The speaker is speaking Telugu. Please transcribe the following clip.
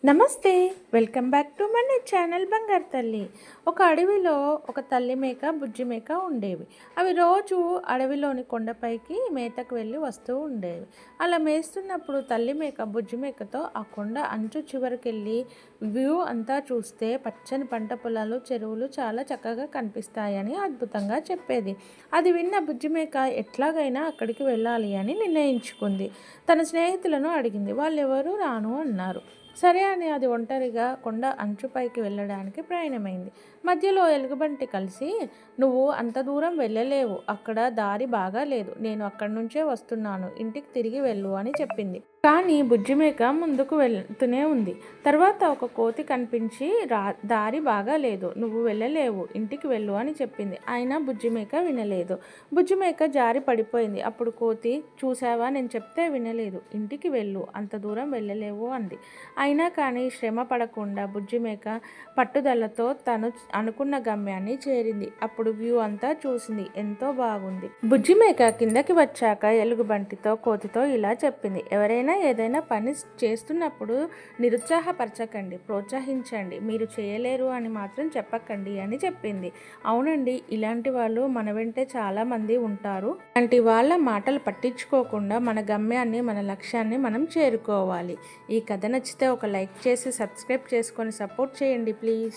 నమస్తే, వెల్కమ్ బ్యాక్ టు మన ఛానల్ బంగారు తల్లి. ఒక అడవిలో ఒక తల్లి మేక, బుజ్జి మేక ఉండేవి. అవి రోజు అడవిలోని కొండపైకి మేతకు వెళ్ళి వస్తూ ఉండేవి. అలా మేస్తున్నప్పుడు తల్లి మేక బుజ్జి మేకతో ఆ కొండ అంచు చివరికెళ్ళి వ్యూ అంతా చూస్తే పచ్చని పంట పొలాలు, చెరువులు చాలా చక్కగా కనిపిస్తాయని అద్భుతంగా చెప్పేది. అది విన్న బుజ్జి మేక ఎట్లాగైనా అక్కడికి వెళ్ళాలి అని నిర్ణయించుకుంది. తన స్నేహితులను అడిగింది. వాళ్ళెవరూ రాను అన్నారు. సరే అని అది ఒంటరిగా కొండ అంచుపైకి వెళ్ళడానికి ప్రయాణమైంది. మధ్యలో ఎలుగుబంటి కలిసి, నువ్వు అంత దూరం వెళ్ళలేవు, అక్కడ దారి బాగా లేదు, నేను అక్కడి నుంచే వస్తున్నాను, ఇంటికి తిరిగి వెళ్ళు అని చెప్పింది. కానీ బుజ్జిమేక ముందుకు వెళ్తూనే ఉంది. తర్వాత ఒక కోతి కనిపించి, దారి బాగా లేదు, నువ్వు వెళ్ళలేవు, ఇంటికి వెళ్ళు అని చెప్పింది. అయినా బుజ్జిమేక వినలేదు. బుజ్జిమేక జారి పడిపోయింది. అప్పుడు కోతి, చూసావా, నేను చెప్తే వినలేదు, ఇంటికి వెళ్ళు, అంత దూరం వెళ్ళలేవు అంది. అయినా కానీ శ్రమ పడకుండా బుజ్జిమేక పట్టుదలతో తను అనుకున్న గమ్యాన్ని చేరింది. అప్పుడు వ్యూ అంతా చూసింది. ఎంతో బాగుంది. బుజ్జిమేక కిందకి వచ్చాక ఎలుగుబంటితో, కోతితో ఇలా చెప్పింది. ఎవరైనా ఏదైనా పని చేస్తున్నప్పుడు నిరుత్సాహపరచకండి, ప్రోత్సహించండి. మీరు చేయలేరు అని మాత్రం చెప్పకండి అని చెప్పింది. అవునండి, ఇలాంటి వాళ్ళు మన వెంటే చాలామంది ఉంటారు. అలాంటి వాళ్ళ మాటలు పట్టించుకోకుండా మన గమ్యాన్ని, మన లక్ష్యాన్ని మనం చేరుకోవాలి. ఈ కథ నచ్చితే ఒక లైక్ చేసి సబ్స్క్రైబ్ చేసుకొని సపోర్ట్ చేయండి ప్లీజ్.